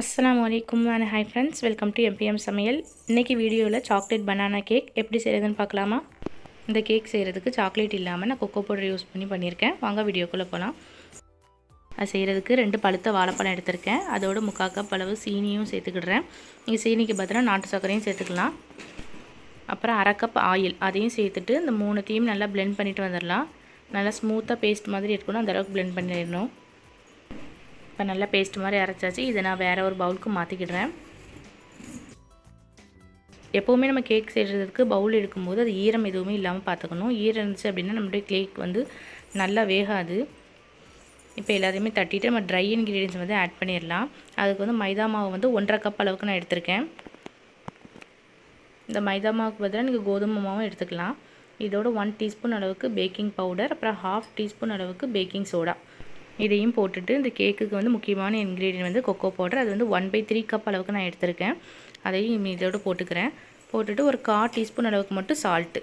அஸ்ஸலாமு அலைக்கும் and hi friends, welcome to MBM சமையல். இன்றைக்கி வீடியோவில் சாக்லேட் பனானா கேக் எப்படி செய்கிறதுன்னு பார்க்கலாமா? இந்த கேக் செய்கிறதுக்கு சாக்லேட் இல்லாமல் நான் கொக்கோ பவுடர் யூஸ் பண்ணியிருக்கேன். வாங்க வீடியோக்குள்ளே போகலாம். அது செய்கிறதுக்கு 2 பழுத்த வாழைப்பழம் எடுத்திருக்கேன். அதோட 3/4 கப் அளவு சீனியும் சேர்த்துக்கிடுறேன். நீங்கள் சீனிக்கு பதிலாக நாட்டு சர்க்கரையும் சேர்த்துக்கலாம். அப்புறம் 1/2 கப் ஆயில் அதையும் சேர்த்துட்டு இந்த 3த்தையும் நல்லா பிளெண்ட் பண்ணிவிட்டு வந்துடலாம். நல்லா ஸ்மூத்தாக பேஸ்ட் மாதிரி இருக்கணும், அந்தளவுக்கு பிளெண்ட் பண்ணிடணும். இப்போ நல்லா பேஸ்ட் மாதிரி அரைச்சாச்சு. இதை நான் வேறு ஒரு பவுலுக்கு மாற்றிக்கிடுறேன். எப்போவுமே நம்ம கேக் செய்கிறதுக்கு பவுல் எடுக்கும்போது அது ஈரம் எதுவுமே இல்லாமல் பார்த்துக்கணும். ஈரம் இருந்துச்சு அப்படின்னா நம்மளுடைய கேக் வந்து நல்லா வேகாது. இப்போ எல்லாத்தையுமே தட்டிட்டு நம்ம ட்ரை இன்க்ரீடியன்ஸ் வந்து ஆட் பண்ணிடலாம். அதுக்கு வந்து மைதா மாவு வந்து 1/2 கப் அளவுக்கு நான் எடுத்திருக்கேன். இந்த மைதா மாவுக்கு பதிலாக நீங்கள் கோதுமை மாவும் எடுத்துக்கலாம். இதோட 1 டீஸ்பூன் அளவுக்கு பேக்கிங் பவுடர், அப்புறம் 1/2 டீஸ்பூன் அளவுக்கு பேக்கிங் சோடா இதையும் போட்டுட்டு இந்த கேக்குக்கு வந்து முக்கியமான இன்க்ரீடியன்ட் வந்து கொக்கோ பவுடர். அது வந்து 1/3 கப் அளவுக்கு நான் எடுத்திருக்கேன். அதையும் இதோடு போட்டுக்கிறேன். போட்டுட்டு ஒரு 1/4 டீஸ்பூன் அளவுக்கு மட்டும் சால்ட்டு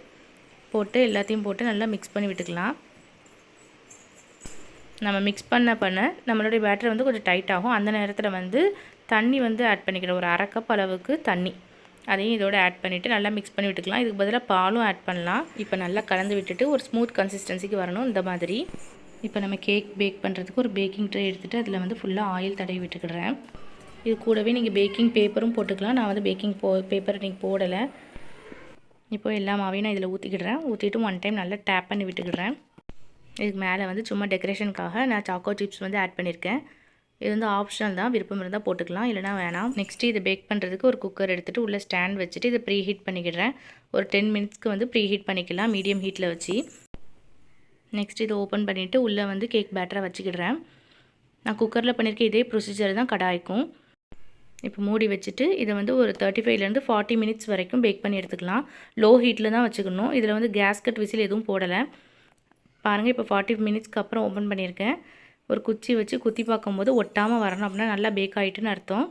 போட்டு எல்லாத்தையும் போட்டு நல்லா மிக்ஸ் பண்ணி விட்டுக்கலாம். நம்ம மிக்ஸ் பண்ண நம்மளுடைய பேட்டர் வந்து கொஞ்சம் டைட் ஆகும். அந்த நேரத்தில் வந்து தண்ணி வந்து ஆட் பண்ணிக்கிறேன். ஒரு 1/2 கப் அளவுக்கு தண்ணி அதையும் இதோட ஆட் பண்ணிவிட்டு நல்லா மிக்ஸ் பண்ணி விட்டுக்கலாம். இதுக்கு பதிலாக பாலும் ஆட் பண்ணலாம். இப்போ நல்லா கலந்து விட்டுட்டு ஒரு ஸ்மூத் கன்சிஸ்டன்சிக்கு வரணும் இந்த மாதிரி. இப்போ நம்ம கேக் பேக் பண்ணுறதுக்கு ஒரு பேக்கிங் ட்ரே எடுத்துகிட்டு அதில் வந்து ஃபுல்லாக ஆயில் தடவி விட்டுக்கிடுறேன். இது கூடவே நீங்கள் பேக்கிங் பேப்பரும் போட்டுக்கலாம். நான் வந்து பேக்கிங் பேப்பர் நீங்கள் போடலை. இப்போ எல்லா மாவையும் நான் இதில் ஊற்றிக்கிடுறேன். ஊற்றிட்டு 1 டைம் நல்லா டேப் பண்ணி விட்டுக்கிடுறேன். இதுக்கு மேலே வந்து சும்மா டெக்கரேஷனுக்காக நான் சாக்கோ சிப்ஸ் வந்து ஆட் பண்ணியிருக்கேன். இது வந்து ஆப்ஷனல் தான், விருப்பம் இருந்தால் போட்டுக்கலாம், இல்லைனா வேணாம். நெக்ஸ்ட்டு இதை பேக் பண்ணுறதுக்கு ஒரு குக்கர் எடுத்துகிட்டு உள்ளே ஸ்டாண்ட் வச்சுட்டு இதை ப்ரீ ஹீட் பண்ணிக்கிடுறேன். ஒரு 10 மினிட்ஸ்க்கு வந்து ப்ரீ ஹீட் பண்ணிக்கலாம் மீடியம் ஹீட்டில் வச்சு. நெக்ஸ்ட் இதை ஓப்பன் பண்ணிவிட்டு உள்ளே வந்து கேக் பேட்டரை வச்சுக்கிடுறேன். நான் குக்கரில் பண்ணியிருக்க இதே ப்ரொசீஜர் தான் கடாய்க்கும். இப்போ மூடி வச்சுட்டு இதை வந்து ஒரு 35லேருந்து 40 மினிட்ஸ் வரைக்கும் பேக் பண்ணி எடுத்துக்கலாம். லோ ஹீட்டில் தான் வச்சுக்கணும். இதில் வந்து கேஸ்கட் விசில் எதுவும் போடலை. பாருங்கள், இப்போ 40 மினிட்ஸ்க்கு அப்புறம் ஓப்பன் பண்ணியிருக்கேன். ஒரு குச்சி வச்சு குத்தி பார்க்கும்போது ஒட்டாமல் வரணும், அப்படின்னா நல்லா பேக் ஆகிட்டுன்னு அர்த்தம்.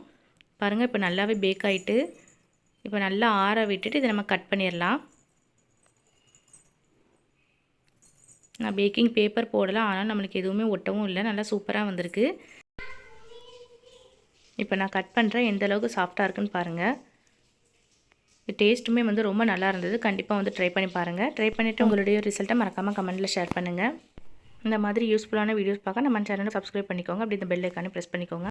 பாருங்கள், இப்போ நல்லாவே பேக் ஆகிட்டு. இப்போ நல்லா ஆற விட்டுட்டு இதை நம்ம கட் பண்ணிடலாம். நான் பேக்கிங் பேப்பர் போடலாம், ஆனால் நம்மளுக்கு எதுவுமே ஒட்டவும் இல்லை. நல்லா சூப்பராக வந்திருக்கு. இப்போ நான் கட் பண்ணுறேன். எந்த அளவுக்கு சாஃப்டாக இருக்குன்னு பாருங்கள். டேஸ்ட்டுமே வந்து ரொம்ப நல்லா இருந்தது. கண்டிப்பாக வந்து ட்ரை பண்ணி பாருங்கள். ட்ரை பண்ணிவிட்டு உங்களுடைய ரிசல்ட்டை மறக்காமல் கமெண்ட்டில் ஷேர் பண்ணுங்கள். இந்த மாதிரி யூஸ்ஃபுல்லான வீடியோஸ் பார்க்க நம்ம சேனலை சப்ஸ்கிரைப் பண்ணிக்கோங்க. அப்படி இந்த பெல் ஐக்கானை ப்ரெஸ் பண்ணிக்கோங்க.